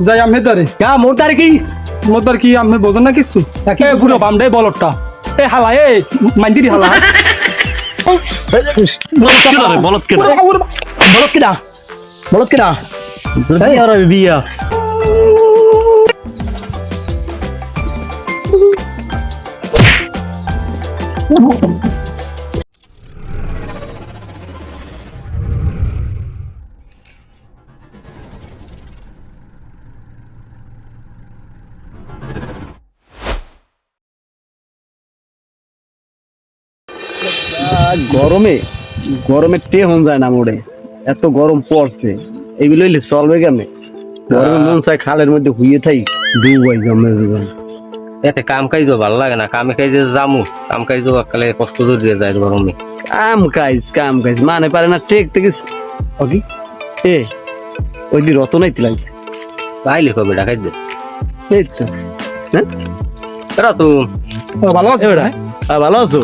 যাই আমি তারে মোর কি আমি বোঝেন না কিছু পুরো বামডাই বলটা এ হালা এ মাইন্দিরি হালা বলত কেডা বিয়া গরমে গরমে টেহন যায় না মোড়ে এত গরম পড়ছে এগুলো চলবে কেমনে গরমে মন চায় খালের মধ্যে হুইয়ে থাই ডুবাই জমে এতে কাম কাজ ভালো লাগে না কামে কাজ যামু কাম কাজ কালে কষ্ট দিয়ে যায় গরমে কাম কাজ মানে পারে না টেক থেকে ওকি এ ওই দি রতনাই তিলাইছে পাইলে কবে ডাকাই দে এই তো হ্যাঁ এরা তো ভালো আছে ওরা ভালো আছো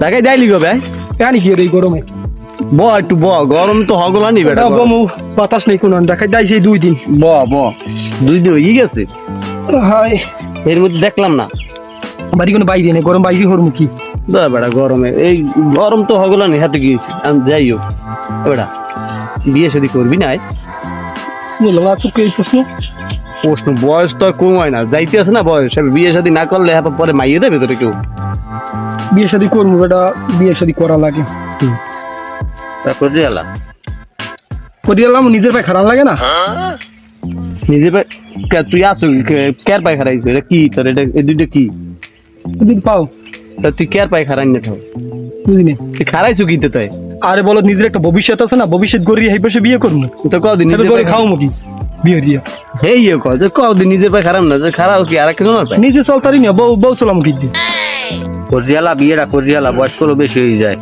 দেখাই দাইলি গবে কেন কি রে গরমে ব একটু ব গরম তো হগলানি বেটা বমু বাতাস নেই কোন দেখাই দাইছে 2 দিন ব দুই দিন হয়ে গেছে হাই এর মধ্যে দেখলাম না বাড়ি কোনো বাইরে নেই গরম বাইরে হরমু কি দা বেটা গরমে এই গরম তো হগলানি হাতে গিয়েছে আমি যাই হোক বেটা বিয়ে শাদী করবি না বলো আসো কি প্রশ্ন বয়স তো আর কম হয় না যাইতে আছে না বয়স বিয়ে শাদী না করলে পরে মাইয়ে দেবে তোরে কেউ বিয়ে শাদী করবো বেটা বিয়ে শাদী করা লাগে তা করে এলা করি এলাম নিজের পায়ে খারাপ লাগে না নিজে তুই আসো কেয়ার পাই খারাইছো এটা কি তোর এটা এই দুইটা কি দিন পাও তা তুই কেয়ার পাই খারাই না থাও বুঝিনি তুই খারাইছো কি তাই আরে বলো নিজের একটা ভবিষ্যৎ আছে না ভবিষ্যৎ গড়ি এই বসে বিয়ে করবো তো কদিন নিজে করে খাও মুখি বিয়ে দিয়ে হেই কদিন নিজের পায়ে খারাপ না যে খারাপ কি আর কিছু না নিজে চলতারি না বউ চলাম কি করিয়ালা বিয়েটা করিয়ালা বয়স করো বেশি হয়ে যায়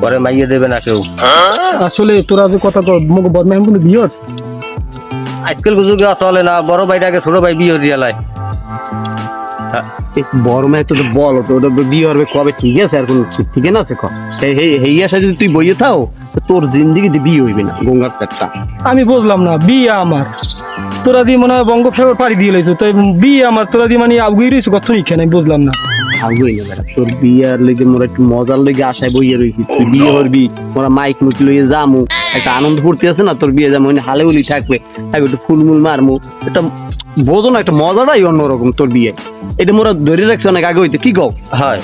পরে মাইয়ে দেবে না কেউ আসলে তোরা যে কথা তো মুখ বদনাম কিন্তু বিয়ে আছে আজকাল যুগে চলে না বড় ভাইটাকে ছোট ভাই বিয়ে দিয়ালায় বড় মেয়ে তো বলো তো ওটা বিয়ে হবে কবে ঠিক আছে আর কোন ঠিক না আছে হেইয়া সাথে তুই বইয়ে থাও তোর জিন্দিগিতে বিয়ে হইবে না গঙ্গার সেটটা আমি বুঝলাম না বিয়ে আমার তোরা দিয়ে মনে হয় বঙ্গোপসাগর পাড়ি দিয়ে লাইছো তাই বিয়ে আমার তোরা দিয়ে মানে আগুই রয়েছে কত নিখে আমি বুঝলাম না তোর বিয়ার লেগে মোরা একটু মজার লেগে আশায় বইয়ে রয়েছি তুই বিয়ে করবি মোরা মাইক মুখ লইয়ে যামু একটা আনন্দ ফুর্তি আছে না তোর বিয়ে যাবো হালে উলি থাকবে একটু ফুলমুল মারমু একটা বোঝো না একটা মজাটাই অন্যরকম তোর বিয়ে এটা মোরা ধরে রাখছি অনেক আগে হইতে কি কও হয়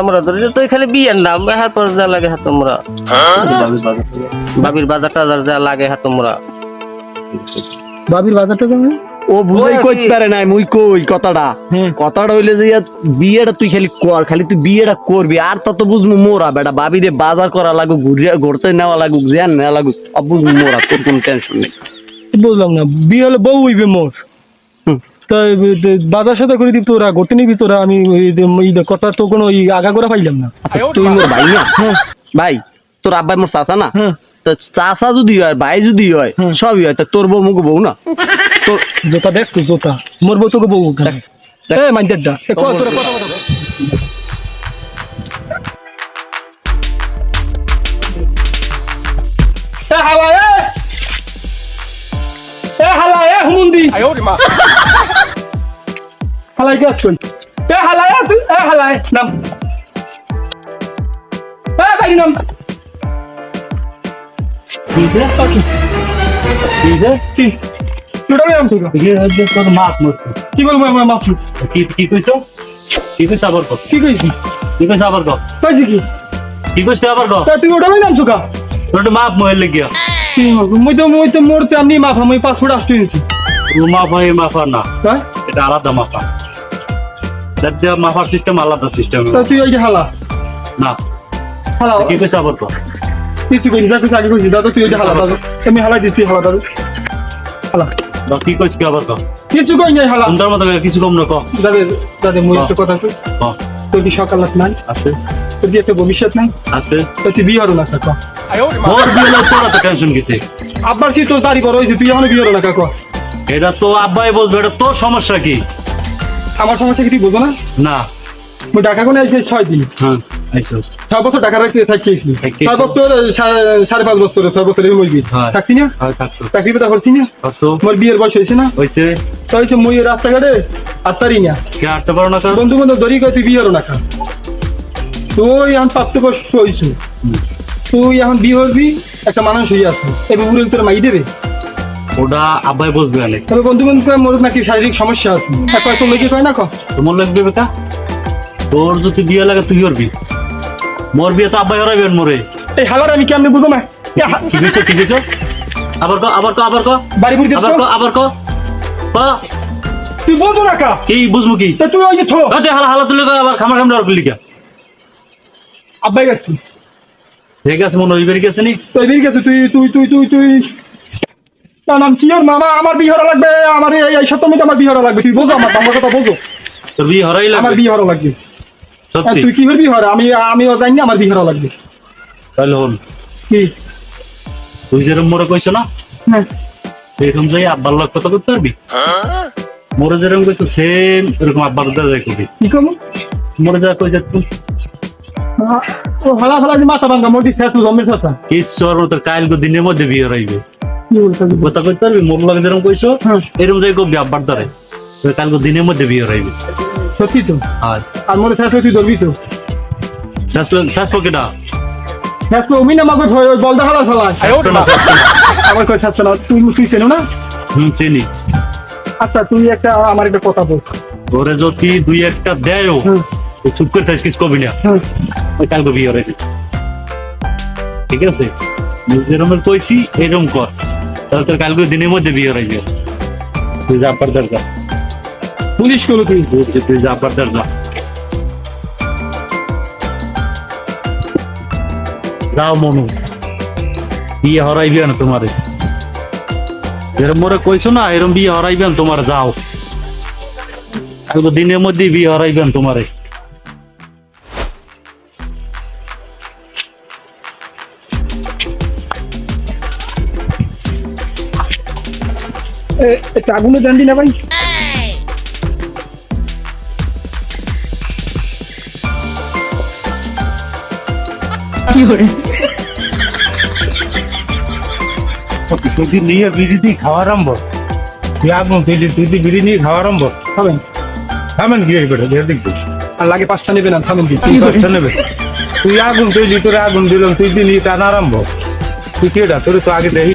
আমরা ধরে তো খালি বিয়ের নাম হাত পর যা লাগে হাত তোমরা বাবির বাজার টাজার যা লাগে হাত তোমরা বাবির বাজারটা কেমন ও বুঝাই কইতে পারে না মুই কই কথাটা হইলে যে বিয়েটা তুই খালি তুই বিয়েটা করবি আর তত বুঝমু মোরা বেটা বাবি দে বাজার করা লাগু ঘুরতে নেওয়া লাগু জ্ঞান নেওয়া লাগু সব বুঝমু মোরা তোর কোনো টেনশন নেই বুঝলাম না বিয়ে হলে বউ হইবে মোর তাই বাজার সাথে করে দিব তোরা ঘুরতে নিবি তোরা আমি কথা তো কোনো আগাগোড়া পাইলাম না তুই মোর ভাই না ভাই তোর আব্বাই মোর চাচা না চাচা যদি হয় ভাই যদি হয় সবই হয় তা তোর বউ মুখ বউ না তোর জোতা দেখ তো জোতা মোর বউ তোকে বউ মাইন্ডেডটা হুমুন্দি হালাই গাছ কই হালাই তুই হালাই নাম বাইরে নাম কি বলবো মাফ কি কইছো কি কইছ আবার কর কি কইছি কি কইছ আবার কর কইছি কি কইছ আবার কর তুই ওটা নাম চুকা তোর মাপ মহেল লাগিয়া মুই তো মোরতে আমি মাফ আমি পাসপোর্ট আসতে দিছি মাপ হয় মাফা না এটা আলাদা মাপা দেখ মাফার সিস্টেম আলাদা সিস্টেম তুই ওই যে হালা না হালা কি কইছ আবার কর কিছু কইনি যা কিছু আগে কইছি দাদা তুই ওই যে হালা দাদা আমি হালাই দিছি হালা দাদা হালা কি কইছ কি আবার কর কিছু কই নাই হালা সুন্দর মতো কিছু কম না কর দাদা মুই একটা কথা কই তোর কি সকালত নাই আছে তোর কি একটা ভবিষ্যৎ নাই আছে তুই বিয়ে হলো না কাকা মোর বিয়ে না তোর তো টেনশন কিতে আব্বার কি তোর তারিখ বড় হইছে তুই এখনো বিয়ে হলো না কাকা এটা তো আব্বাই বুঝবে এটা তোর সমস্যা কি আমার সমস্যা কি তুই বুঝো না না মুই ঢাকা কোনে আইছি 6 দিন আইছো 6 বছর ঢাকা রাখতে থাকিয়েছি থাকিয়েছি। 6 বছর 5.5 বছর 6 বছরের মধ্যে হ্যাঁ। থাকছি না হয় থাকছো চাকরি পেতে করছি না আছো মোর বিয়ের বয়স হয়েছে না হইছে তো হয়েছে মুই রাস্তাঘাটে আর তারি না কে আটতে পারো না কারণ বন্ধু বান্ধব ধরি কয় তুই বিয়ে হলো না খা তুই এখন প্রাপ্তবয়স্ক হয়েছো তুই এখন বিয়ে হবি একটা মানুষ হয়ে আছে এবার উড়ে তোর মাই দেবে ওটা আব্বাই বুঝবে আলে তবে বন্ধু বান্ধব মোর নাকি শারীরিক সমস্যা আছে কয় তো লোকে কয় না কয় তোমার লাগবে বেটা তোর যদি বিয়ে লাগে তুই করবি মোর বিয়ে তো আব্বাই হরাইবেন মোরে এই হালার আমি কেমনে বুঝো না কি দিছো কি দিছো আবার কো আবার কো আবার কো বাড়ি বুড়ি আবার কো আবার কো কো তুই বোঝো না কা কি বুঝবো কি তা তুই ওই যে থো আচ্ছা হালা হালা তুলে আবার খামার খামড়া আর লিখা আব্বাই গেছ তুই ঠিক আছে মনে হইবে গেছে নি তুই বেরিয়ে গেছে তুই তুই তুই তুই তুই তার নাম কি ওর মামা আমার বিয়ে হরা লাগবে আমার এই সপ্তাহের মধ্যে আমার বিয়ে হরা লাগবে তুই বোঝো আমার কথা বোঝো তোর বিয়ে হরাই আমার লাগবে বিয়ে হরা লাগবে সত্যি তুই কি করবি হরা আমিও জানি না আমার বিয়ে হরা লাগবে তাহলে হল কি তুই যেরকম মোরে কইছো না হ্যাঁ এরকম যাই আব্বার লোক কথা করতে পারবি মোরে যেরকম কইছো সেম এরকম আব্বার দাদা যাই করবি কি করবো মোরে যা কই যাচ্ছ ও হালা হালা যে মাথা ভাঙ্গা মোদি শেষ জমের শেষা কিচ্ছু আর তোর কালকে দিনের মধ্যে বিয়ে হরাইবে কি বলতে কথা কইতে পারবি মোর লাগে যেরকম কইছো হ্যাঁ। এরকম যাই করবি আব্বার দ্বারে তোর কালকে দিনের মধ্যে বিয়ে হরাইবে সত্যি তো আর আর মনে শেষ তুই ধরবি তো শেষ পকেটা শেষ অমি না মাগো ওই বলদা হালা ফেলা আমার কই শেষ না তুই তুই চেনো না চিনি আচ্ছা তুই একটা আমার একটা কথা বল ওরে যদি দুই একটা দেয়ও হুম তো চুপ করে থাকিস কিছু কবি না হুম ওই কালকে বিয়ে হরাইবে ঠিক আছে যেরকম কইছি এরকম কর তাহলে তোর কালকে দিনের মধ্যে বিয়ে হরাইবে তুই যা আব্বার দ্বার যা পুলিশ করো তুই তুই যা আব্বার দ্বার যা যাও মনু বিয়ে হরাইবে না তোমারে এরম মোরে কইছো না এরম বিয়ে হরাইবেন তোমার যাও কালকে দিনের মধ্যে বিয়ে হরাইবেন তোমারে একটা আগুনে জানবি না ভাই তুই নিয়ে বিড়ি দিয়ে খাওয়া আরম্ভ তুই আগুন তুই বিড়ি নিয়ে খাওয়া আরম্ভ থামেন থামেন গিয়ে বেটা দেখবি আর লাগে 5টা নেবে না থামেন কি তুই কষ্ট নেবে তুই আগুন তৈরি তোরে আগুন দিলাম তুই দিয়ে নিয়ে টানা আরম্ভ তুই কেটা তোর তো আগে দেখি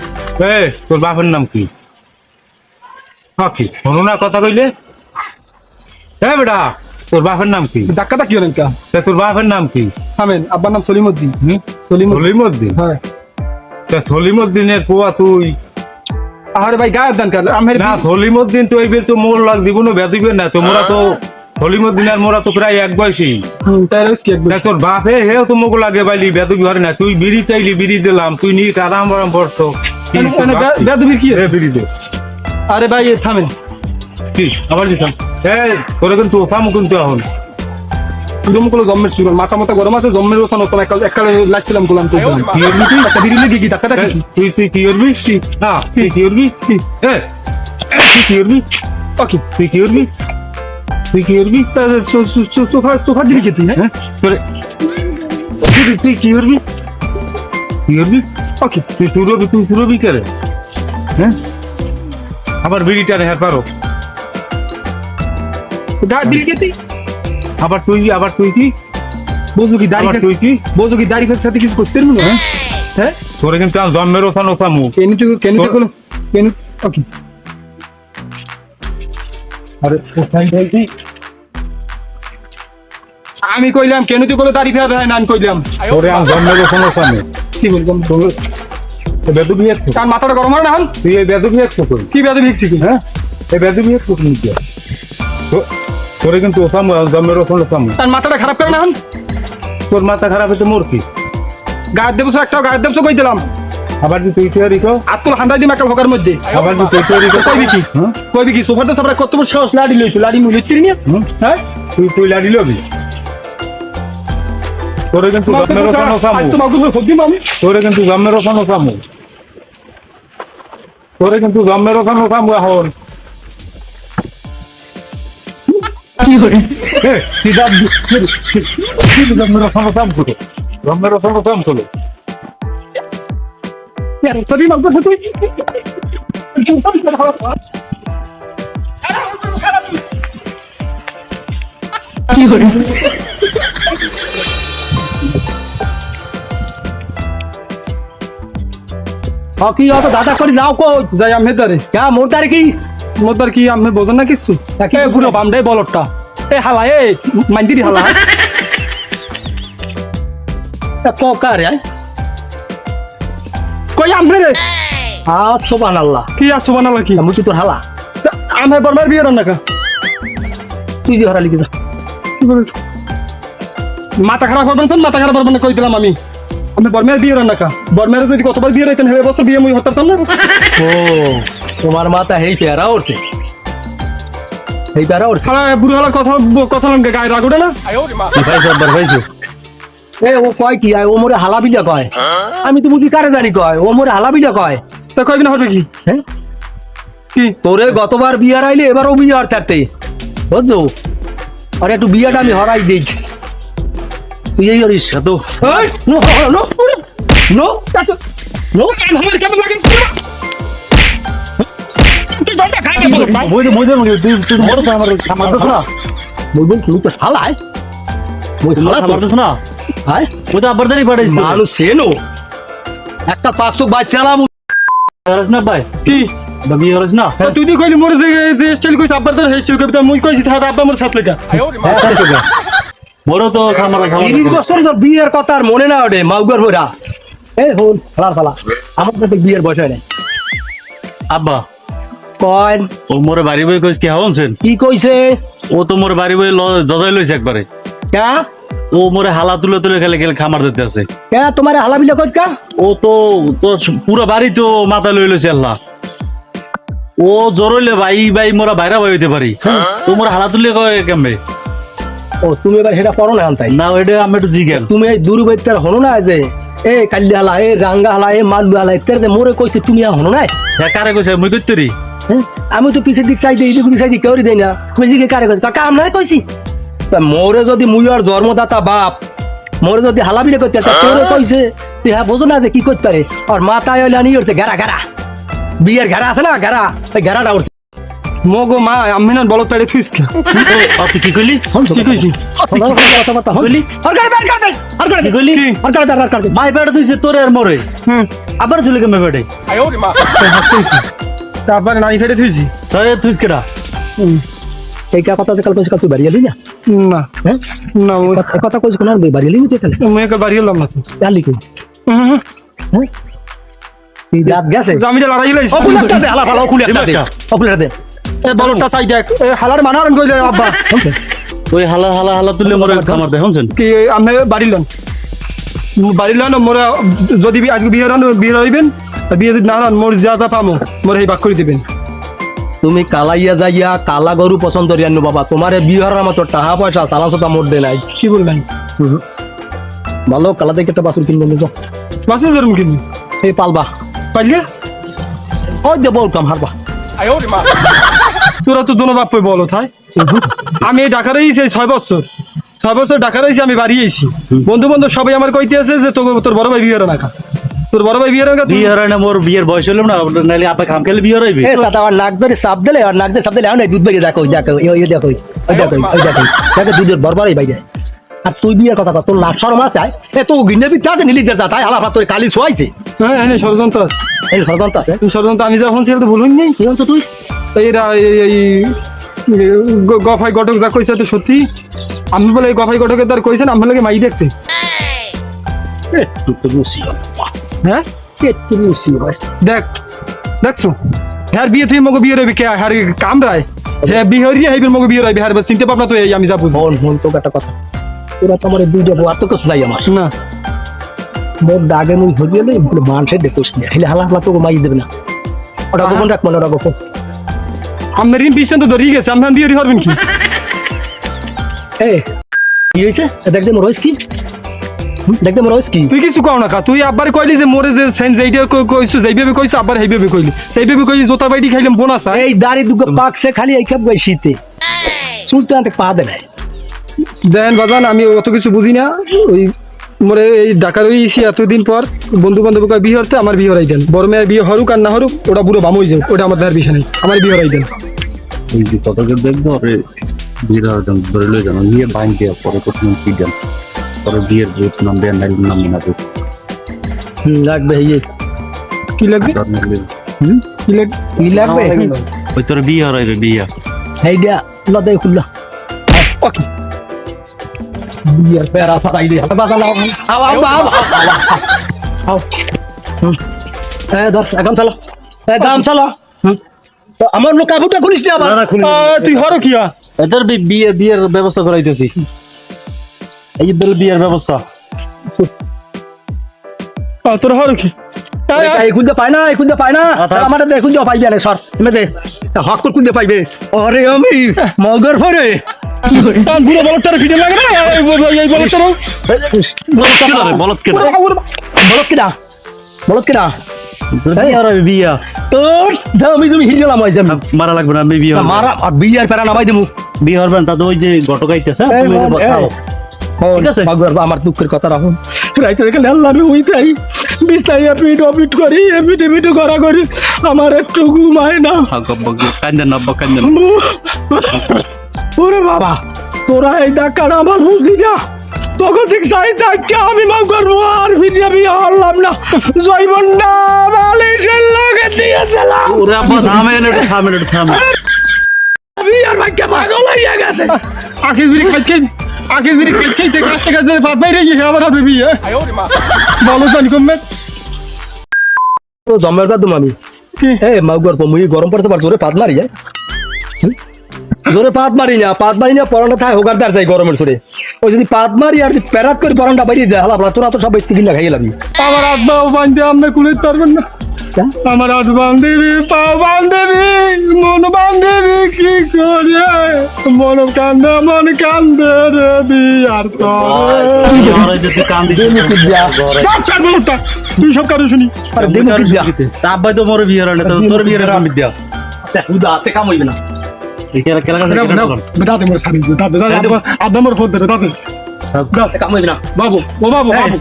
তোর বাপের নাম কি কি শোনো না কথা কইলে বেটা তোর বাপের নাম কি ধাক্কাটা কি হলেন কা তা তোর বাপের নাম কি থামেন আব্বার নাম সলিমউদ্দিন হুম? সলিমউদ্দিন হ্যাঁ তা সলিমউদ্দিনের পোয়া তুই আরে ভাই গায়ের দান কার আমি না সলিমউদ্দিন তো এই বের তো মোর লাগ দিব না বেদিবে না তো মোরা তো সলিমউদ্দিন আর মোরা তো প্রায় এক বয়সী তাই রইস কি একদম তা তোর বাপে হেও তো মোগো লাগে বাইলি বেদবি হরে না তুই বিড়ি চাইলি বিড়ি দিলাম তুই নিয়ে আরাম আরাম পড়তো বেদবির কি বিড়ি দে আরে ভাই থামেন কি আবার দিতাম তোরে কিন্তু ওখামো কিন্তু এখন রুমগুলো জম্মের শুরু মাথা মাথা গরম আছে জম্মের ওখানে ওখানে এককালে লাগছিলাম গোলাম তো কি করবি তুই একটা বিড়ি লেগে কি ধাক্কাটা কি তুই কি করবি না তুই কি করবি তুই কি করবি ওকে তুই কি করবি তুই কি করবি সোফার দিবি কি তুই হ্যাঁ তোরে তুই কি করবি কি করবি ওকে তুই সুরবি করে হ্যাঁ আবার বিড়িটা রেহার পারো বিড়ি খেতে আবার তুই কি বোঝো কি দাড়ি আবার তুই কি বোঝো কি দাড়ি ফের সাথে কিছু করতে পারবো না হ্যাঁ তোরে কিন্তু আজ জন্মের ওখান ওখামু কেন কোনো কেন ওকে আরে কোথায় বলছি আমি কইলাম কেন তুই কোনো দাড়ি ফের হয় না আমি কইলাম তোরে আজ জন্মের ওখান ওখামু কি বললাম বেদবি একটু তার মাথাটা গরম হয় না এখন তুই এই বেদবি একটু করি কি বেদে ভিক্ষি কি হ্যাঁ এই বেদবি একটু নিতে তোরে কিন্তু ওখামু আজ জন্মের ওখান ওখামু তার মাথাটা খারাপ করে না এখন তোর মাথা খারাপ হয়েছে মোর কি গায়ের দেবছো একটা গায়ের দেবছো কই দিলাম আবার যে তুই তৈরি কর আর তোর হান্ডা দিম একটা ভোকার মধ্যে আবার যে তুই তৈরি কর কইবি কি হ্যাঁ কইবি কি সোফাতে সবরা কত বড় সাহস লাড়ি লইছো লাড়ি মুই লইছিস নি হ্যাঁ তুই লাড়ি লবি তোরে কিন্তু জন্মের ওখান ওখামু তো মাগুর খুব দিম আমি তোরে কিন্তু জন্মের ওখান ওখামু তোরে কিন্তু জন্মের ওখান ওখামু এখন কি অত দাদা করে যাও কো যাই আমি তারে কে মোর তারে কি মোদার কি আমি বোঝেন না কিছু এ পুরো বামডাই বলটটা এ হালা এ মাইন্দিরি হালা কারে কই আমনে রে সুবহানাল্লাহ কি আছো বানালা কি আমি কি তোর হালা আমি বর্মার বিয়ে রান্না কা তুই যে হারালি কি যা মাথা খারাপ করবেন মাথা খারাপ করবেন কই দিলাম আমি বর্মের বিয়ে রান্না কা বর্মের যদি কতবার বিয়ে রাইতেন হেবে বছর বিয়ে মুই হতাম না ও তোমার মাথা হেই পেয়ারা উঠছে হেই পেয়ারা উঠছে সারা বুড়ো হালার কথা কথা লঙ্গে গায়ে রাগ ওঠে না ভাইছো আব্বার ভাইছো এ ও কয় কি ও মোরে হালা বিলা কয় আমি তো বুঝি কারে জানি কয় ও মোরে হালা বিলা কয় তা কয়দিন না হবে কি হ্যাঁ কি তোরে গতবার বিয়ার আইলে এবারও বিয়ে আর থাকতে বুঝছো আর একটু বিয়াটা আমি হরাই দিয়েছি তুই এই করিস তো নো নো নো নো আমার কেমন লাগে তুই জলটা খাই না তুই বড় তো আমার না বলবো তুই তো হালায় মই হালা তো মারতেছ না হাই ওই তো আব্বার দাঁড়ি পাঠাইছ মানুষ সেনো একটা পাঁচশো বাচ্চালাম হরিস না ভাই কি বিয়ে হরিস না তুই দি কইলি মোর যে স্টাইল কইছ আব্বার তোর হেয়ার স্টাইল কইতা মুই কইছি তাহলে আব্বা মোর সাথ লেখা বড় তো খামারা তিরিশ বছর ধর বিয়ের কথা আর মনে না ওঠে মাউগার ভরা এ হন ফালার ফালা আমার তো বিয়ের বয়স হয় না আব্বা কয় ও মোরে বাড়ি বই কইস কি হনছেন কি কইছে ও তো মোর বাড়ি বই জজাই লইছে একবারে কা ও মোরে হালা তুলে তুলে খেলে খেলে খামার দিতে আছে কা তোমার হালা বিলা কই কা ও তো পুরো বাড়ি তো মাথা লই লইছে আল্লাহ ও জরইলে ভাই ভাই মোরা বাইরা ভাই হইতে পারি তো মোরা হালা তুলে কয় কেমবে ও তুমি এবার হেটা করো না তাই না ওইটা আমি একটু জিজ্ঞেস তুমি এই দুরুবাইতার হনো না যে এ কাল্লি হালা এ রাঙ্গা হালা এ মাল্লু হালা ইত্যাদি মোরে কইছে তুমি আর হনো না হ্যাঁ কারে কইছে মুই কইতেরি হ্যাঁ? আমি তো পিছের দিক চাইতে এই দিক চাইতে কেউরি দেই না আমি জিগে কারে কইছি কাকা আমনারে কইছি তা মোরে যদি মুই আর জন্মদাতা বাপ মোরে যদি হালা বিলে করতে তা তোরে কইছে তুই হ্যাঁ বোঝো না যে কি করতে পারে আর মাথায় হইলে আনি উঠতে ঘেরা ঘেরা বিয়ের ঘেরা আছে না ঘেরা ওই ঘেরাটা উঠছে মগো মা আমি না বলত পেড়ে থুইস কে তুই কি কইলি কি কইছি কথাবার্তা হলি আর গাড়ি বের কর দে আর গাড়ি কি কইলি আর গাড়ি আর গাড়ি মাই পেড়ে তুইছে তোরে আর মোরে আবার চলে কেমবে পেড়ে তারপর নানি ফেড়ে থুইছি তাই তুই কেডা এই কথা যে কাল কইছি তুই বাড়ি এলি না না হ্যাঁ না ওই কথা কইছি কোন আর বাড়ি এলি তুই তাহলে মুই একবার বাড়ি এলাম না তো জানলি কই হ্যাঁ তুই রাত গেছে জামিটা লড়াই লাইছি অকুলারটা দে হালা ভালো অকুলারটা দে অকুলারটা দে এ বলটা চাই দেখ এ হালার মানার কইলে আব্বা ওই হালা হালা হালা তুলে মোরে খামার দে হনছেন কি আমি বাড়িলাম বাড়িলাম মোরা যদি আজকে বিয়ে হইবেন বিয়ে যদি না মোর যা যা পামো মোর এই বাক করে দিবেন তুমি কালাইয়া যাইয়া কালা গরু পছন্দ করিয়ানো বাবা তোমারে বিহার মতো টাকা পয়সা সালাম সাথে মোট দে নাই কি বললেন ভালো কালা দেখে একটা বাসুর কিনবেন যাও বাসে ধরুন কিনি এই পালবা পাইলে ওই দে বলতাম হারবা তোরা তো দোনো বাপ বলো তাই আমি এই ঢাকা রয়েছি 6 বছর ঢাকা রয়েছি আমি বাড়ি আইছি বন্ধু বান্ধব সবাই আমার কইতে আছে যে তোর বড় ভাই বিয়ে রাখা তোর বড় ভাই বিয়ে রাখা বিয়ে হয় না মোর বিয়ের বয়স হলো না নাইলে আপা খাম খেলে বিয়ে হইবে এ সাদা আর নাক ধরে সাপ দিলে আর নাক ধরে সাপ দিলে দুধ বেরিয়ে দেখো দেখো ওই দেখো ওই দেখো ওই দেখো দেখো দুধের বরবারই বাইরে আর তুই বিয়ের কথা তোর লাখ শরম আছে এ তো গিন্নে বিদ্যা আছে নিলিজের যা তাই হালা তোর কালি শোয়াইছে হ্যাঁ হ্যাঁ ষড়যন্ত্র আছে এই ষড়যন্ত্র আছে ষড়যন্ত্র আমি যখন সেটা তো ভুলুন নেই কি হচ্ছে তুই এরা এই গফাই গটক যা কইছে তো সত্যি আমি বলে এই গফাই গটকে তার কইছেন আমি লাগে মাই দেখতে হ্যাঁ একটু মুসি ভাই দেখ দেখছো হ্যাঁ বিয়ে তুই মগো বিয়ে রইবি কে হ্যাঁ কামরায় হ্যাঁ বিয়ে হরিয়ে হাইবের মগো বিয়ে রইবি হ্যাঁ চিনতে পাবনা তো এই আমি যা বুঝি ফোন ফোন তো একটা কথা তোরা তো আমার দুইটা বউ আর তো কিছু নাই আমার না মোর দাগে মুই হয়ে গেলে মানুষের দেখোস না হেলে হালা হালা তো মাই দেবে না ওটা গোপন রাখ মনে রাখো আমার ঋণ পিছন তো ধরিয়ে গেছে আপনার বিয়ে হরবেন কি এই কি হয়েছে দেখতে মোর হয়েছে কি দেখতে মোর হয়েছে কি তুই কিছু কও না কা তুই আব্বার কইলি যে মোরে যে সেন যেইটা কইছু যাইবে কইছু আব্বার হেইবে কইলি এইভাবে কইলি জোতা বাইটি খাইলাম বোনাস এই দাড়ি দুটো পাকছে খালি এই খাপ গাই শীতে সুলতানতে পা দেয় না দেন বাজান আমি অত কিছু বুঝি না ওই মোরে এই ঢাকা রয়েছি এতদিন পর বন্ধু বান্ধব বিয়ে হতে আমার বিয়ে হরাই দেন বড় মেয়ের বিয়ে হরুক আর না হরুক ওটা বুড়ো বাম হয়ে যাবে ওটা আমার দেওয়ার বিষয় নেই আমার বিয়ে হরাই দেন এই যে কতকে দেখবো আরে বিয়ের আয়োজন ধরে লয়ে যান নিয়ে বাইন দেওয়া পরে প্রথম কি দেন পরে বিয়ের ভোট নাম দেন নাইল নাম না তো লাগবে এই কি লাগবে কি লাগবে কি লাগবে ওই তোর বিয়ে হরাইবে বিয়ে এইটা লদে খুললা ওকে বিয়ার পেরা ফাটাই দে বাবা লাও আও আও আও আও ধর এখন চালা গাম চালা তো আমার লোক কাবুটা খুলিস না আবার তুই হরো কি এদের বিয়ের ব্যবস্থা করাইতেছি এই যে বিয়ের ব্যবস্থা তোর হরো কি এই খুঁজে পায় না এই খুঁজে পায় না আমার দেখুন যে পাইবে না সর তুমি দে হক করে খুঁজে পাইবে আরে আমি মগর ফরে বুড়ো বলটার ভিডিও লাগে না এই বলটার বলত কেন বলত কিনা বলত কিনা বিয়ে হরাইবে বিয়ে তোর আমি তুমি হিল গেলাম ওই যে মারা লাগবে না আমি বিয়ে হরাইবে। মারা আর বিয়ার পেরা নামাই দেবো বিয়ে হরবেন তা তো ওই যে ঘটকাইতেছে তুমি বসাও ঠিক আছে? আমার দুঃখের কথা রাখুন রাইতে দেখে আল্লাহ আমি হইতাই বিস্তাই এপিট অপিট করি এপিট এপিট করা করি আমার একটু ঘুমায় না কান্দেন আব্বা কান্দেন ওরে বাবা তোরা এই ডাক্তার আমার বুঝি না তখন ঠিক চাই ডাক্তার আমি মা করবো আর ভিডিও বিয়ে হলাম না জৈবন না বালিশের লগে দিয়ে দিলাম ওরে আব্বা থামেন একটু থামেন বিয়ার ভাগ্যে পাগল হইয়া গেছে আখির বিড়ি খাইতে কাছতে কাছতে ভাত বাইরে গিয়ে আমার হবে বিয়ে বলো জানি কমবে তো জমের দাদু মামি এ মাউগর মুই গরম পড়ছে বার জোরে পাত মারি যায় জোরে পাত মারি না পরানটা থাকে হোগার দার যায় গরমের সরে ওই যদি পাত মারি আর প্যারাত করে পরানটা বাইরে যায় হালা তোরা তো সব চিকিন না খাইয়ে লাগি আমার আত্মা বান্ধে আপনি কুলিতে পারবেন না আমার হাত বান্ধবী পা বান্ধবী মন বান্ধবী কি করে মন কান্দে রে বিয়ার তো তুই সব কারো শুনি আরে দেমু কি দিয়া আব্বাই তো মোর বিয়ে হরাই না তোর বিয়ে হরাই দিয়া উদা হাতে কাম হইবে না দাদা মোর সারি দাদা আদা মোর ফোন দে দাদা হাতে কাম হইবে না বাবু ও বাবু বাবু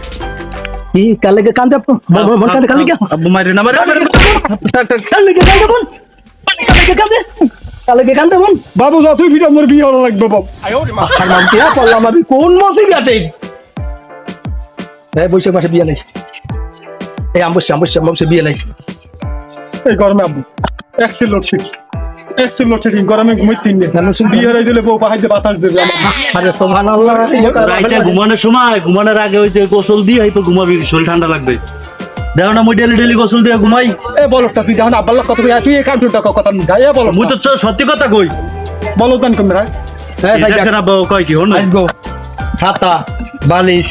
কি কালে কে কান্দে মন কান্দে কালে কে আব্বু মারে না মারে কালে কে কান্দে বোন কালে কে কান্দে বোন বাবু যা তুই ভিডিও মোর বিয়ে হলো লাগবে বাবু আর নাম কি পড়লাম আমি কোন মসজিদে এই বৈশাখ মাসে বিয়ে নাই এই আমবসে বিয়ে নাই এই গরমে আব্বু এক্সেল লোডশেডিং গরমে ঘুমাইতে নেই বিয়ে হয়ে দিলে বউ পাহাড়ে বাতাস দেবে আরে সুবহানাল্লাহ রাইতে ঘুমানোর সময় ঘুমানোর আগে ওই যে গোসল দিয়ে হয়তো ঘুমাবি শরীর ঠান্ডা লাগবে দেখো না মুই ডেলি গোসল দিয়ে ঘুমাই এ বলটা তুই যখন আব্বার কথা কই তুই এই কাউন্টারটা কথা গায় বলো মুই তো সত্যি কথা কই বলো দান কমে রাখ হ্যাঁ দেখছেন আব্বা কয় কি হন আইস গো খাতা বালিশ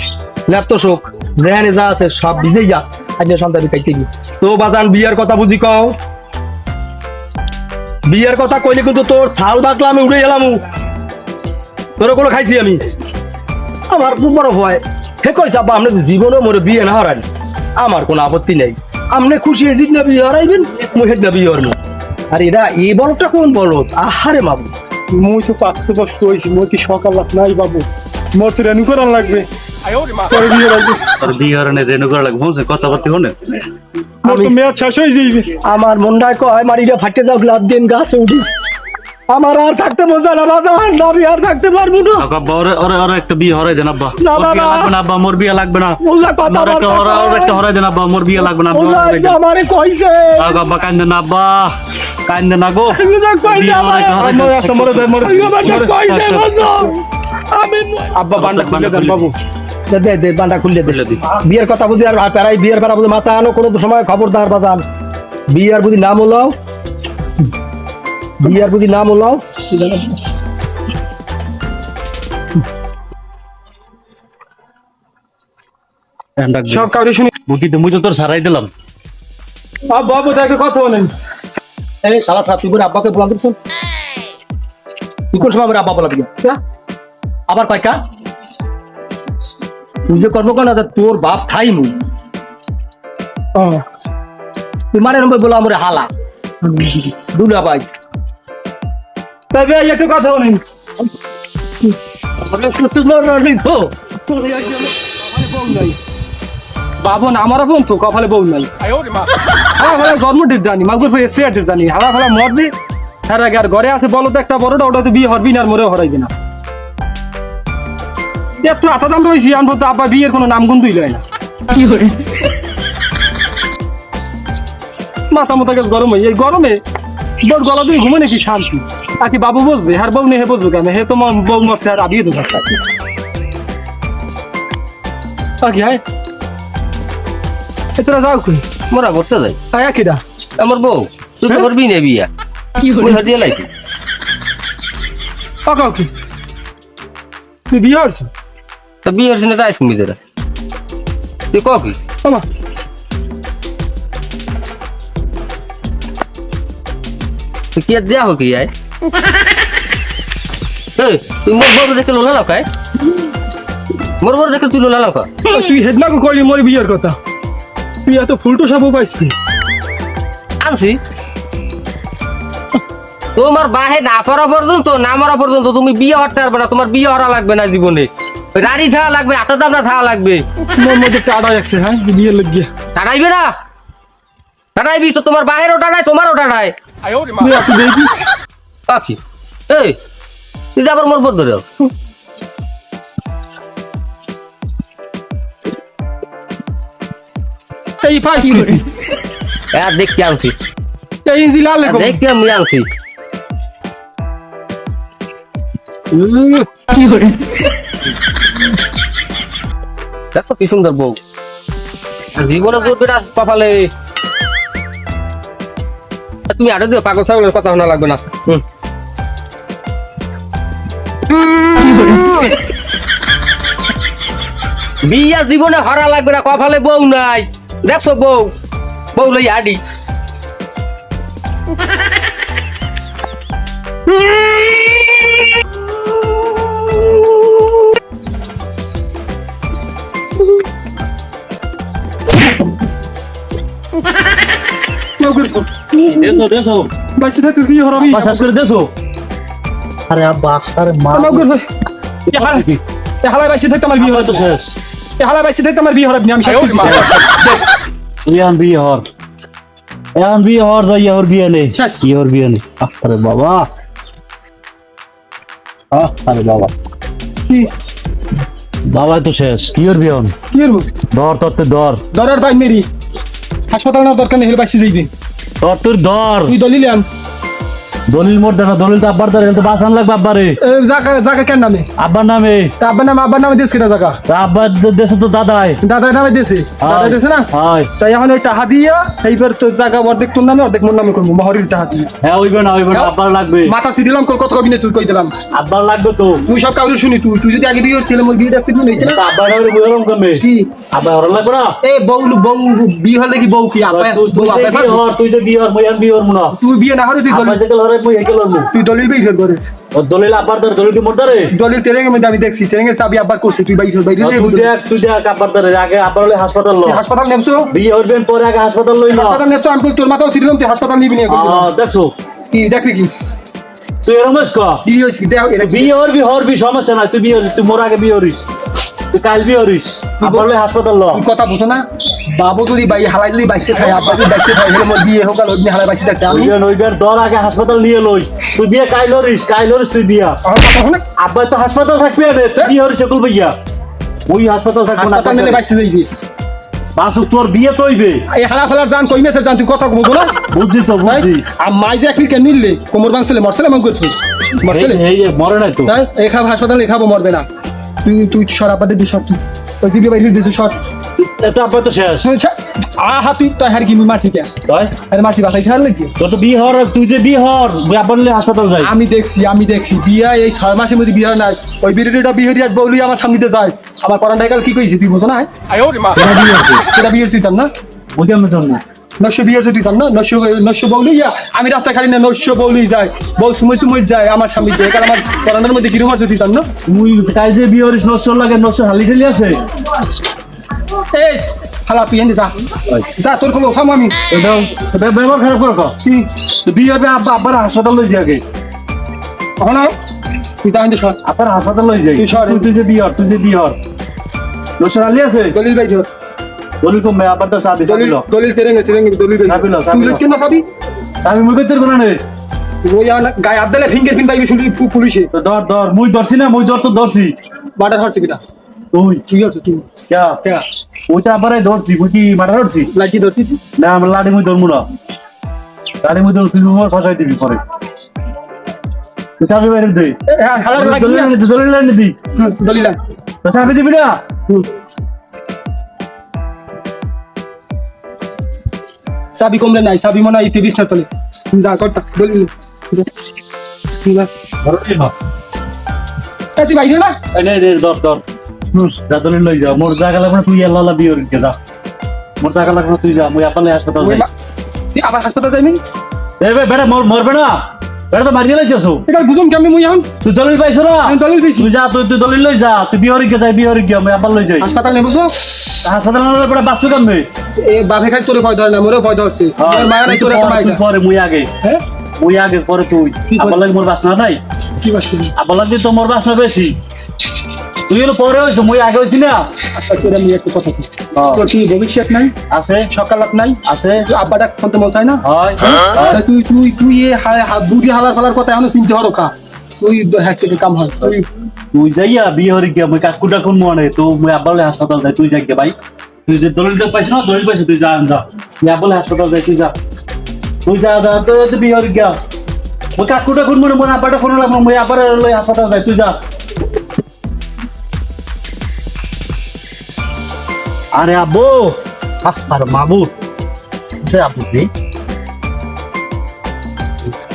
ল্যাপটপ যেখানে যা আছে সব ভিজেই যা আজ সন্তানি খাইতে দি তো বাজান বিয়ার কথা বুঝি কও বিয়ার কথা কইলে কিন্তু তোর ছাল বাকলা আমি উড়ে গেলাম তোর কোনো খাইছি আমি আমার খুব বড় ভয় হে কইছে আব্বা আপনি জীবনে মোর বিয়ে না হারান আমার কোনো আপত্তি নেই আপনি খুশি হয়েছি না বিয়ে হারাইবেন মুই হেদ না বিয়ে হরমু আর এরা এই বলটা কোন বলত আহারে মাবু মুই তো পাঁচতে কষ্ট হয়েছি মুই কি সকাল রাত নাই বাবু মোর তো রেনু করার লাগবে তোর বিয়ে লাগবে আর বিয়ে হরানে রেনু করা লাগবে বুঝছে কথা বলতে হনে মোর তো মেয়াদ শেষ হয়ে যাইবে আমার মনটায় কয় মারিটা ফাটে যাও লাভ দিন গাছে উঠি আমার আর থাকতে মজা না বাজার না আমি আর থাকতে পারবো না আব্বা ওরে একটা বিয়ে হরাই দেন আব্বা না, মোর বিয়ে বাবা। লাগবে না আব্বা মোর বিয়ে লাগবে না ওলা কথা মোর একটা ওরে একটা হরাই দেন আব্বা মোর বিয়ে লাগবে না আব্বা হরাই দেন। আমারে কইছে আব্বা কান্দে না আব্বা কান্দে না গো এটা কইছে বিয়ে আমারে হরাই দেন। আমার আছে মোরে এটা কইছে বাজা আমি আব্বা বান্ডা খুলে দেন বাবু দে বান্ডা খুলে খুলে দে দি। বিয়ের কথা বুঝি আর প্যারাই বিয়ের প্যারা বুঝি মাথা আনো কোনো সময় খবরদার বাজান বিয়ার বুঝি নাম ওলাও বিয়ার বুঝি নাম ওলাও সব কাউরে শুনি বুকি তো মুই তো তোর সারাই দিলাম আব্বা বাবু দেখে কথা বলেন এই শালা তুই করে আব্বাকে বলা দিচ্ছ তুই কোন সময় আমার আব্বা বলা দিবি আবার কয়কা তুই যে কর্মকাণ্ড আছে তোর বাপ ঠাই মুই তুই মানে রম্বে বলা আমার হালা দুলা ভাই তবে একটু কথা বলেন বাবন আমারও বোন তো কপালে বউ নাই জন্ম ডেট জানি মাগুর ভাই এসে ডেট জানি হারা ফালা মরবি হ্যাঁ আর ঘরে আছে বলো তো একটা বড়টা ওটা তো বিয়ে হরবি না আর মরেও হরাইবি না এত আটা দাম রয়েছি আমি তো আব্বা বিয়ের কোনো নাম গুন দিল না মাথা মাথা গেছে গরমে এই গরমে তোর গলা দিয়ে ঘুমে নাকি শান্তি তাকে বাবু বসবে আর বউ নেই হে বসবো কেন হে তো বউ মরছে আর আবিয়ে দেবো কি হ্যাঁ তোরা যাও কই মোরা করতে যাই আয়া কিডা আমার বউ তুই তো করবি না বিয়া ওই হাতিয়া লাইছি কাকা কি তুই বিয়ে হচ্ছ তা বিয়ে হচ্ছে না তাই শুনবি তোরা তুই ক কি বাবা তুই কি আর দেয়া হোক আয় এই তুই মোর বড় দেখে লোলা লাগায় মোর বড় দেখে তুই লোলা লাগা তুই হেদনা কো কইলি মোর বিয়ের কথা তুই এত ফুলটো সব পাইছিস আনছি তোমার বাহে না পড়া পর্যন্ত না মরা পর্যন্ত তুমি বিয়ে হতে পারবে না তোমার বিয়ে হরা লাগবে না জীবনে রাড়ি থাকা লাগবে আটা দামটা থাকা লাগবে মোর মধ্যে টাড়া যাচ্ছে হ্যাঁ বিয়ে লাগিয়ে টাড়াইবে না টাড়াইবি তো তোমার বাহেরও টাড়ায় তোমারও টাড়ায় তুই এত দেখবি পাখি এই তুই যে আবার মোর বড় ধরে এই পাইছি হ্যাঁ দেখতে আনছি এই ইঞ্জি লাল লেখো দেখতে আমি আনছি দেখো কি সুন্দর বউ জীবনে করবে কপালে তুমি আরো দিও পাগল ছাগলের কথা শোনা লাগবে না বিয়া জীবনে হরা লাগবে না কপালে বউ নাই দেখছো বউ বউ লই আডি দেছো দেছো বাইসে তুই বিয়ে হরাবি শেষ করে দেছো আরে আব্বা আরে মা মাগুর ভাই এ হালা বাইসে থাকতে আমার বিয়ে তো হরাবি শেষ এ হালা বাইসে থাকতে আমার বিয়ে হরাবি আমি শেষ করছি ইয়ান বিয়ে হর ইয়ান বিয়ে হর যাই হর বিয়ে নেই শেষ। ইহর বিয়ে নেই আরে বাবা আরে বাবা কি বাবা তো শেষ কি হর বিয়ে হন কি করবো ধর তোরতে ধর দরার ভাই মেরি হাসপাতাল না দরকার নেই বাইসে যাইবে তোর তোর ধর তুই দলিল আন দলিল মোর দেখা দলিল তো আব্বার ধরে তো বাসান লাগবে আব্বারে জায়গা জায়গা কেন নামে আব্বার নামে তা আব্বার নামে দিস কিনা জায়গা তা আব্বার দেশে তো দাদাই দাদার নামে দিয়েছে দাদা দিয়েছে না হয় তাই এখন ওই টাহা দিয়া এইবার তো জায়গা অর্ধেক তোর নামে অর্ধেক মোর নামে করবো মহরির টাহা দিয়ে হ্যাঁ ওইবে না আব্বার লাগবে মাথা সিদিলাম কত কবি না তুই কই দিলাম আব্বার লাগবে তো তুই সব কাউরে শুনি তুই যদি আগে বিয়ে হচ্ছিল মোর বিয়েটা তুই নিতে না তা আব্বার নামে বইরম কমে কি আব্বার হর লাগবে না এ বউ বউ বিয়ে হলে কি বউ কি আপা বউ আপা তুই যে বিয়ে হর মই আমি বিয়ে হর না তুই বিয়ে না হলে তুই আব্বার দলিল যে হরে মই হেকেল হর তুই দলিল বের করে দলিল আব্বার ধরে দলিল কি মোর ধরে দলিল তেরেঙ্গের মধ্যে আমি দেখছি তেরেঙ্গের চাবি আব্বার করছে তুই বাইরে তুই দেখ আব্বার ধরে আগে আব্বার হলে হাসপাতাল লো হাসপাতাল নেমছো বিয়ে হরবেন পরে আগে হাসপাতাল লই না হাসপাতাল নেমছো আমি তোর মাথাও ছিলাম তুই হাসপাতাল নিবি না দেখছো কি দেখবি কি তুই রমেশ ক কি হইছে দেখ এটা বিয়ে হরবি সমস্যা নাই তুই বিয়ে হরিস তুই মোর আগে বিয়ে হরিস তুই কাল বিয়ে হরিস আব্বার হলে হাসপাতাল লো তুই কথা বুঝো না বাবু যদি হালাই যদি বাইসে খায় আব্বা যদি বাইসে খায় হলে মোর বিয়ে হোক আর ওই হালাই বাইসে থাকছে আমি ওইজন দর আগে হাসপাতাল নিয়ে লই তুই বিয়ে কাল হরিস তুই বিয়া আমার কথা শোনে আব্বা তো হাসপাতাল থাকবি না তুই বিয়ে হরিস কুল ভাইয়া ওই হাসপাতাল থাকবো না হাসপাতাল নিলে বাইসে যাইবি বাসু তোর বিয়ে তো হইবে এই হালা ফালার জান কই মেসেজ জান তুই কথা বুঝো না বুঝছি তো বুঝছি আর মাই যে একদিন কেন নিলে কোমর বাংসলে মরসলে মন করতে মরসলে এই মরে নাই তো তাই এই খাব হাসপাতালে খাবো মরবে না তুই সর আব্বা দে সর তুই ওই জিবি বাইরে দিয়েছে সর এটা আব্বা তো শেষ আহা তুই তাই হার কি মারছি কে তাই আরে মারছি বাসায় খেয়াল নাকি তোর তো বিয়ে হর তুই যে বিয়ে হর আব্বার হলে হাসপাতাল যাই আমি দেখছি বিয়া এই 6 মাসের মধ্যে বিয়া নাই ওই বিরোধীটা বিহারি আজ বউলি আমার সামনে দিয়ে যায় আমার পরানটা কাল কি কইছি তুই বুঝো না সেটা বিয়ের তুই জান না ওকে আমি জানি না নশো বিয়ের তুই জান না নশো বউলি আমি রাস্তা খালি না নশো বউলি যায় বউ সুমই যায় আমার সামনে দিয়ে কারণ আমার পরানের মধ্যে কিরম আছে তুই জান না তুই কাল যে বিয়ে হরিস নশোর লাগে নশো হালি ঢেলি আছে এই হালা তুই এনে যা তোর কোনো ওসাম আমি এটা ব্যবহার খারাপ করে কি বিয়ে হবে আব্বার হাসপাতাল লই যাকে এখন তুই তাই সর আপনার হাসপাতাল লই যাই তুই সর। তুই যে বিয়ে হর তুই যে বিয়ে হর লোসর আলি আছে দলিল ভাই ধর বলি কম ভাই আবার তো সাথে দলিল সাথে দলিল তেরেঙ্গে দলিল ভাই সাবিল, তুই সাবিল। লিখতে না সাবি আমি মুই কইতে কোন নেই ওই গায়ে আবদালে ফিঙ্গারপ্রিন্ট পাইবি শুধু পুলিশে তো ধর মুই ধরছি না মুই ধর তো ধরছি বাটার হচ্ছে কিটা তুই ঠিক আছে তুই ক্যা কেয়া ওইটা আবার ধরছি মুই কি মারা ধরছি লাঠি ধরছি তুই না আমার লাড়ি মুই ধরমু না লাড়ি মুই ধর তুই মোর ফসাই দিবি পরে তুই চাবি বাইরে দে হ্যাঁ হালার লাগি দলিল লাইনে দি দলিল তো চাবি দিবি না চাবি কমলে নাই চাবি মনে হয় 30 না তলে তুই যা কর দলিল তুই যা ধর এই না তুই বাইরে না এই নে ধর ধর যা দলিল লই যা মোর জায়গা লাগবে না, তুই আল্লাহ বিয়ে হরিকে যা মোর জায়গা লাগবে না, তুই যা মুই আপালে হাসপাতাল যাই তুই আবার হাসপাতাল যাইবি এ বে বেটা মরবে না বেটা তো মারিয়ে লাইছস এটা বুঝুন কেমনে মুই এখন তুই দলিল পাইছ না আমি দলিল দিছি তুই যা তুই দলিল লই যা তুই বিয়ে হরিকে যাই বিয়ে হরিকে মুই আপাল লই যাই হাসপাতাল নেবছো হাসপাতাল না বেটা বাঁচবে কেমনে এ বাপে খালি তোরে ভয় ধরে না মোরে ভয় ধরছে তোর মায়া নাই তোর একটা মায়া তুই পরে মুই আগে হ্যাঁ মুই আগে পরে তুই কি আপাল লাগে মোর বাসনা নাই কি করছিস আপাল লাগে তো মোর বাসনা বেশি তুই হলো পরে হইছ মুই আগে হইছি না আচ্ছা তোর আমি একটা কথা কই হ্যাঁ। তোর কি ভবিষ্যৎ নাই আছে সকালত নাই আছে তুই আব্বাটা ফোনতে মশাই না হয় তা তুই তুই তুই এ বুড়ি হালার ফালার কথা এখনো চিনতে হরো খা তুই হ্যাকসেটে কাম হয় তুই তুই যাইয়া বিয়ে হরিকে মুই কাকুটা কোন মনে তো মুই আপালে হাসপাতাল যাই তুই যাইগে ভাই তুই যে দলিল পাইছ না দলিল পাইছ তুই যা যা তুই আপালে হাসপাতাল যাই তুই যা তুই যা যা তো বিয়ে হরিকে মুই কাকুটা কোন মনে মনে আপাটা ফোন লাগলো মুই আপারে লই হাসপাতাল যাই তুই যা আরে আব্বু আর বাবু সে আপু দি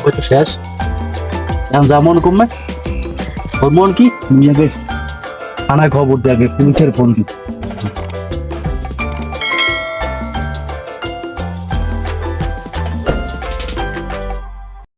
ওই তো শেষ এখন যা মন কমবে ওর মন কি নিয়ে গেছে থানায় খবর দিয়ে আগে পুলিশের ফোন দি